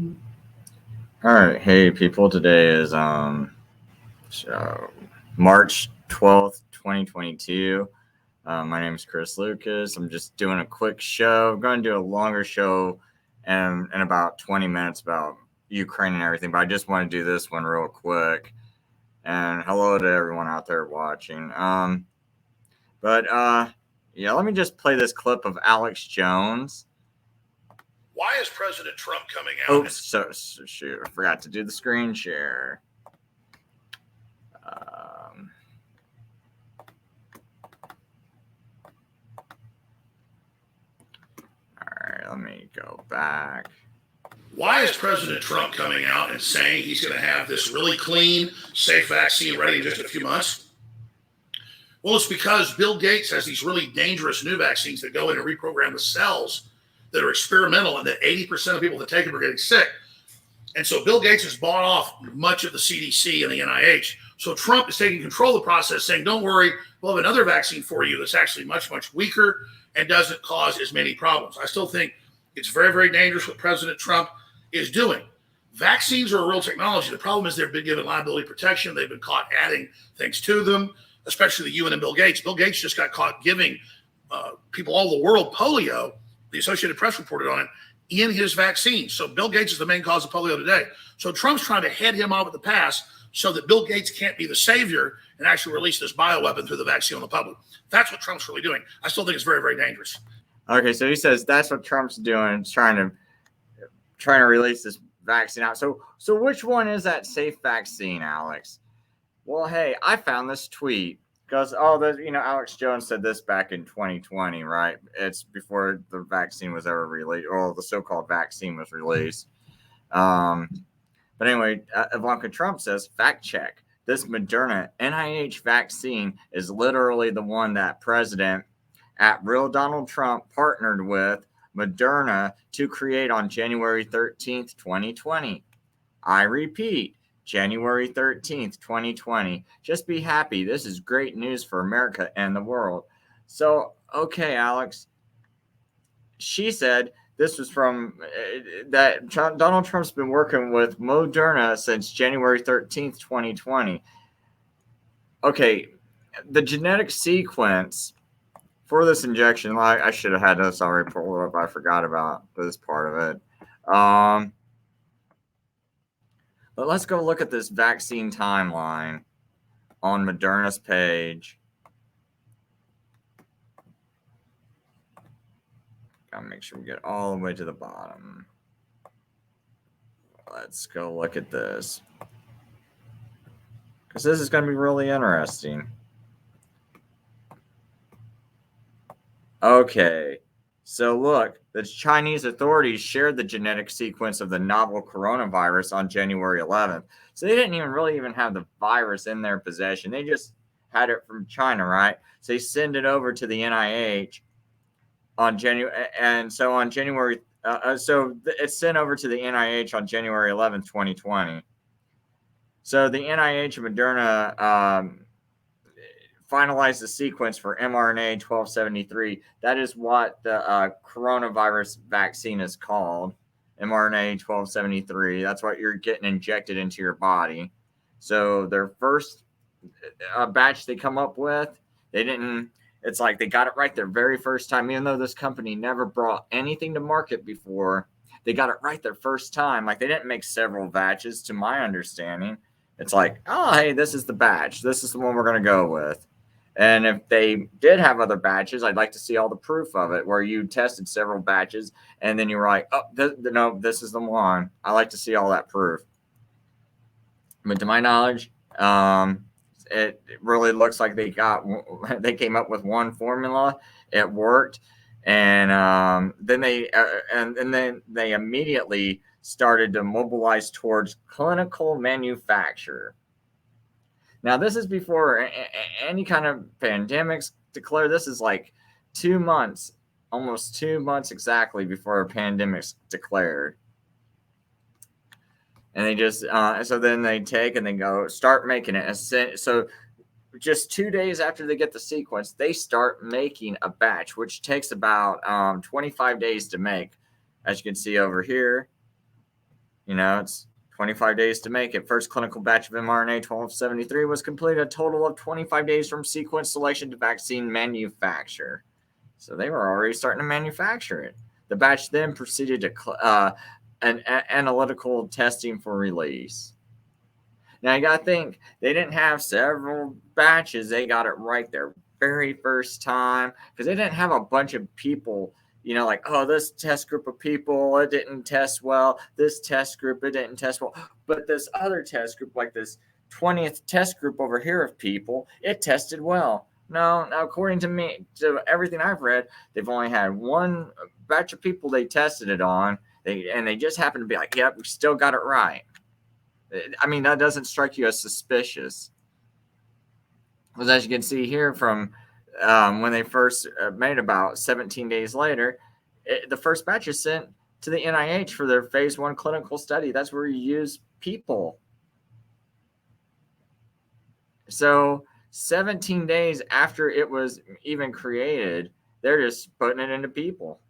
All right, hey people. Today is March 12th, 2022. My name is Chris Lucas. I'm just doing a quick show. I'm going to do a longer show in about 20 minutes about Ukraine and everything, but I just want to do this one real quick. And hello to everyone out there watching. Yeah, let me just play this clip of Alex Jones. Why is President Trump coming out? Oops, shoot, I forgot to do the screen share. Alright, let me go back. Why is President Trump coming out and saying he's going to have this really clean, safe vaccine ready in just a few months? Well, it's because Bill Gates has these really dangerous new vaccines that go in and reprogram the cells that are experimental, and that 80% of people that take them are getting sick. And so Bill Gates has bought off much of the CDC and the NIH. So Trump is taking control of the process, saying, don't worry, we'll have another vaccine for you that's actually much, much weaker and doesn't cause as many problems. I still think it's very, very dangerous what President Trump is doing. Vaccines are a real technology. The problem is they've been given liability protection. They've been caught adding things to them, especially the UN and Bill Gates. Bill Gates just got caught giving people all over the world polio. The Associated Press reported on it in his vaccine. So Bill Gates is the main cause of polio today. So Trump's trying to head him off at the pass so that Bill Gates can't be the savior and actually release this bioweapon through the vaccine on the public. That's what Trump's really doing. I still think it's very, very dangerous. Okay, so he says that's what Trump's doing, trying to release this vaccine out. So which one is that safe vaccine, Alex? Well, hey, I found this tweet because Alex Jones said this back in 2020, right? It's before the vaccine was ever released, or the so-called vaccine was released. But anyway, Ivanka Trump says, fact check. This Moderna NIH vaccine is literally the one that President at Real Donald Trump partnered with Moderna to create on January 13th, 2020. I repeat, January 13th, 2020. Just be happy. This is great news for America and the world. So, okay, Alex. She said this was from that Donald Trump's been working with Moderna since January 13th, 2020. Okay, the genetic sequence for this injection, I should have had this already pulled up. I forgot about this part of it. But let's go look at this vaccine timeline on Moderna's page. Gotta make sure we get all the way to the bottom. Let's go look at this, because this is going to be really interesting. Okay, so look, the Chinese authorities shared the genetic sequence of the novel coronavirus on January 11th. So they didn't really have the virus in their possession. They just had it from China, right? So they send it over to the NIH on January, and so on January, so it's sent over to the NIH on January 11th, 2020. So the NIH and Moderna finalized the sequence for mRNA 1273. That is what the coronavirus vaccine is called, mRNA 1273. That's what you're getting injected into your body. So their first batch they come up with, it's like they got it right their very first time. Even though this company never brought anything to market before, they got it right their first time. Like, they didn't make several batches, to my understanding. It's like, oh, hey, this is the batch. This is the one we're going to go with. And if they did have other batches, I'd like to see all the proof of it, where you tested several batches and then you were like, oh, no, this is the one. I like to see all that proof. But to my knowledge, it really looks like they came up with one formula. It worked, and then they immediately started to mobilize towards clinical manufacture. Now, this is before any kind of pandemics declared. This is like 2 months, almost 2 months exactly before a pandemic's declared. And they just, so then they take and they go start making it. So just 2 days after they get the sequence, they start making a batch, which takes about 25 days to make, as you can see over here. It's 25 days to make it. First clinical batch of mRNA 1273 was completed a total of 25 days from sequence selection to vaccine manufacture. So they were already starting to manufacture it. The batch then proceeded to an analytical testing for release. Now you got to think, they didn't have several batches. They got it right their very first time because they didn't have a bunch of people, like, oh, this test group of people, it didn't test well. This test group, it didn't test well. But this other test group, like this 20th test group over here of people, it tested well. No, according to me, to everything I've read, they've only had one batch of people they tested it on, and they just happened to be like, yep, we still got it right. I mean, that doesn't strike you as suspicious. Because as you can see here from when they first made about 17 days later, the first batch is sent to the NIH for their phase 1 clinical study. That's where you use people. So 17 days after it was even created, they're just putting it into people.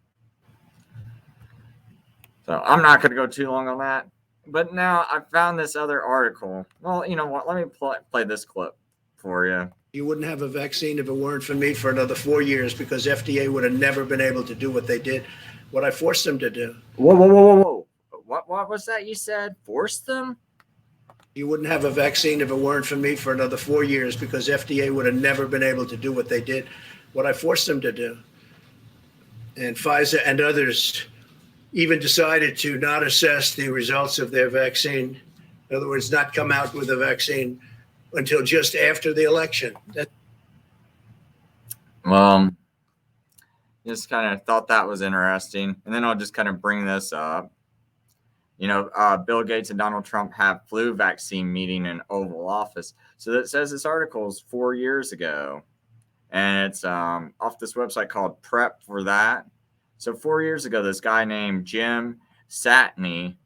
So I'm not going to go too long on that. But now I found this other article. Well, you know what? Let me play this clip for you. You wouldn't have a vaccine if it weren't for me for another 4 years, because FDA would have never been able to do what they did, what I forced them to do. Whoa. What was that you said? Forced them? You wouldn't have a vaccine if it weren't for me for another 4 years, because FDA would have never been able to do what they did, what I forced them to do. And Pfizer and others even decided to not assess the results of their vaccine. In other words, not come out with a vaccine until just after the election. Just kind of thought that was interesting. And then I'll just kind of bring this up. Bill Gates and Donald Trump have flu vaccine meeting in Oval Office. So that says this article is 4 years ago. And it's off this website called Prep for That. So 4 years ago, this guy named Jim Satney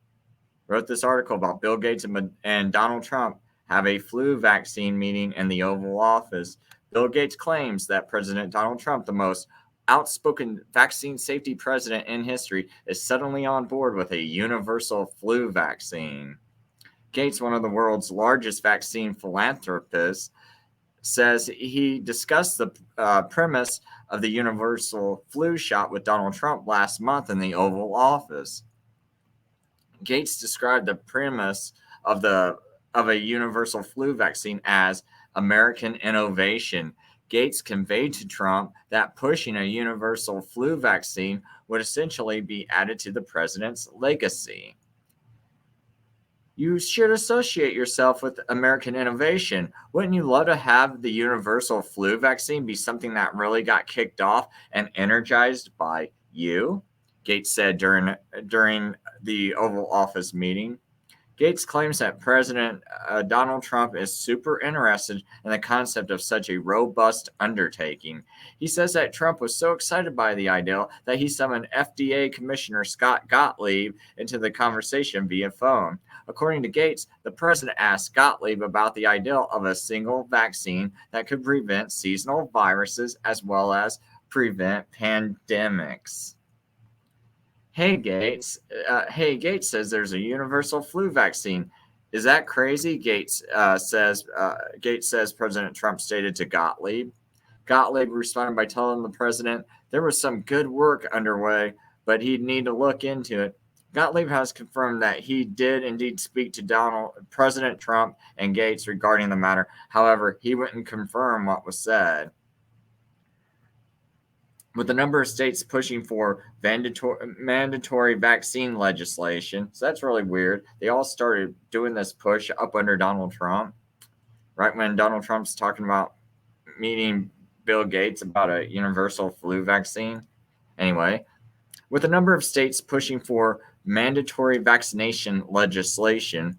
wrote this article about Bill Gates and Donald Trump have a flu vaccine meeting in the Oval Office. Bill Gates claims that President Donald Trump, the most outspoken vaccine safety president in history, is suddenly on board with a universal flu vaccine. Gates, one of the world's largest vaccine philanthropists, says he discussed the premise of the universal flu shot with Donald Trump last month in the Oval Office. Gates described the premise of a universal flu vaccine as American innovation. Gates conveyed to Trump that pushing a universal flu vaccine would essentially be added to the president's legacy. You should associate yourself with American innovation. Wouldn't you love to have the universal flu vaccine be something that really got kicked off and energized by you? Gates said during the Oval Office meeting. Gates claims that President Donald Trump is super interested in the concept of such a robust undertaking. He says that Trump was so excited by the idea that he summoned FDA Commissioner Scott Gottlieb into the conversation via phone. According to Gates, the president asked Gottlieb about the idea of a single vaccine that could prevent seasonal viruses as well as prevent pandemics. Hey, Gates says there's a universal flu vaccine. Is that crazy? Gates says President Trump stated to Gottlieb. Gottlieb responded by telling the president there was some good work underway, but he'd need to look into it. Gottlieb has confirmed that he did indeed speak to President Trump and Gates regarding the matter. However, he wouldn't confirm what was said. With a number of states pushing for mandatory vaccine legislation. So that's really weird. They all started doing this push up under Donald Trump, right when Donald Trump's talking about meeting Bill Gates about a universal flu vaccine. Anyway, with a number of states pushing for mandatory vaccination legislation,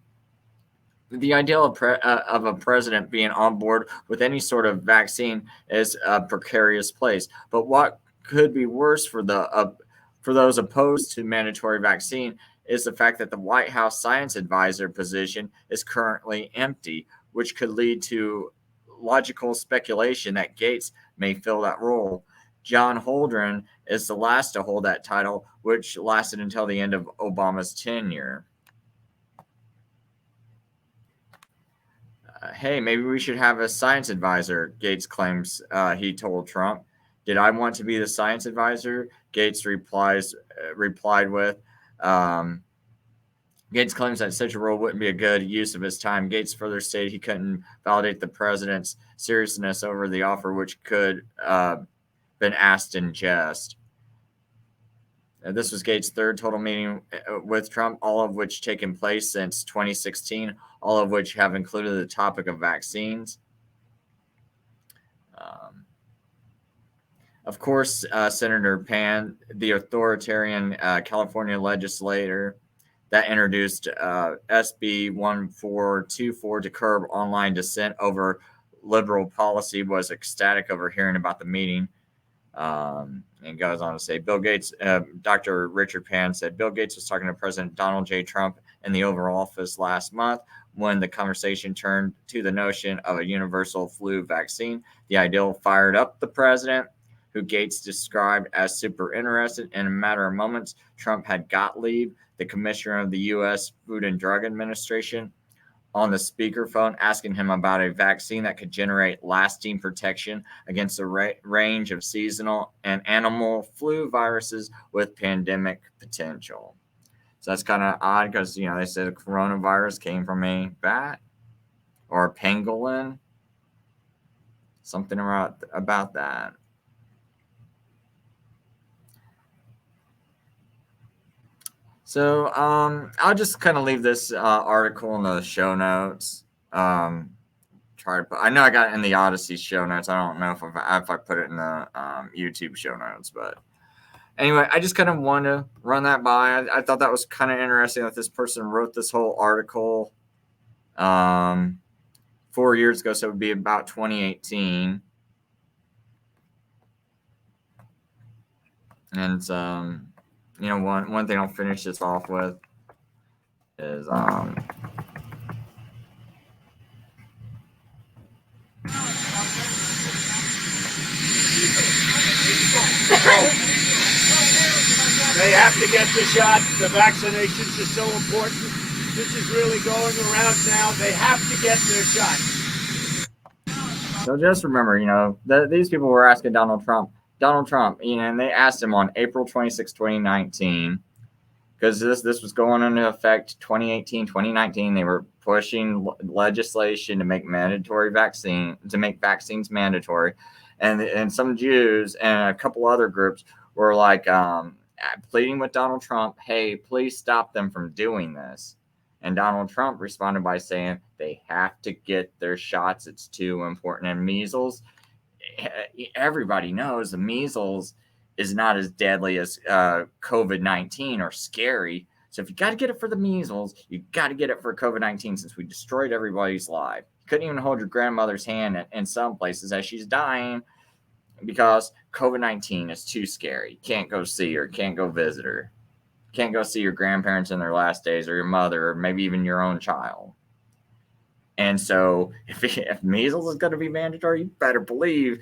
the idea of a president being on board with any sort of vaccine is a precarious place. But what could be worse for those opposed to mandatory vaccine is the fact that the White House science advisor position is currently empty, which could lead to logical speculation that Gates may fill that role. John Holdren is the last to hold that title, which lasted until the end of Obama's tenure. Hey, maybe we should have a science advisor, Gates claims he told Trump. Did I want to be the science advisor? Gates replied with, um, Gates claims that such a role wouldn't be a good use of his time. Gates further stated he couldn't validate the president's seriousness over the offer, which could been asked in jest. This was Gates' third total meeting with Trump, all of which taken place since 2016, all of which have included the topic of vaccines. Of course, Senator Pan, the authoritarian California legislator that introduced SB 1424 to curb online dissent over liberal policy, was ecstatic over hearing about the meeting. And goes on to say, Bill Gates, Dr. Richard Pan said, Bill Gates was talking to President Donald J. Trump in the Oval Office last month when the conversation turned to the notion of a universal flu vaccine. The idea fired up the president, who Gates described as super interested. In a matter of moments, Trump had Gottlieb, the commissioner of the U.S. Food and Drug Administration, on the speakerphone, asking him about a vaccine that could generate lasting protection against a range of seasonal and animal flu viruses with pandemic potential. So that's kind of odd because, they said a coronavirus came from a bat or a pangolin. Something about that. So I'll just kind of leave this article in the show notes. Try to put. I know I got it in the Odyssey show notes. I don't know if I put it in the YouTube show notes, but anyway, I just kind of wanted to run that by. I thought that was kind of interesting that this person wrote this whole article 4 years ago, so it would be about 2018, and one thing I'll finish this off with is They have to get the shot. The vaccinations are so important. This is really going around now. They have to get their shot. So just remember, these people were asking Donald Trump, and they asked him on April 26, 2019, because this was going into effect 2018, 2019. They were pushing legislation to make vaccines mandatory, and some Jews and a couple other groups were like pleading with Donald Trump, hey, please stop them from doing this. And Donald Trump responded by saying they have to get their shots. It's too important. And measles, everybody knows the measles is not as deadly as COVID-19 or scary. So if you got to get it for the measles, you got to get it for COVID-19 since we destroyed everybody's life. You couldn't even hold your grandmother's hand in some places as she's dying because COVID-19 is too scary. You can't go see her, can't go visit her. Can't go see your grandparents in their last days or your mother or maybe even your own child. And so if measles is going to be mandatory, you better believe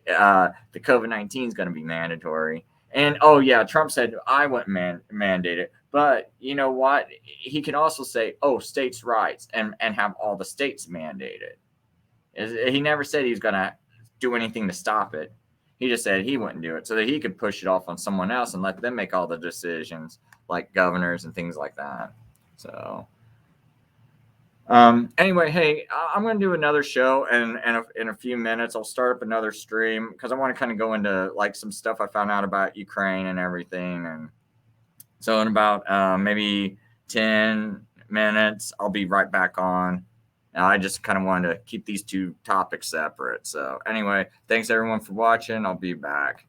the COVID-19 is going to be mandatory. And, oh, yeah, Trump said I wouldn't mandate it. But you know what? He can also say, oh, states' rights and have all the states mandate it. He never said he was going to do anything to stop it. He just said he wouldn't do it so that he could push it off on someone else and let them make all the decisions, like governors and things like that. So anyway, hey, I'm going to do another show and in a few minutes. I'll start up another stream because I want to kind of go into like some stuff I found out about Ukraine and everything. And so in about maybe 10 minutes, I'll be right back on. I just kind of wanted to keep these two topics separate. So anyway, thanks everyone for watching. I'll be back.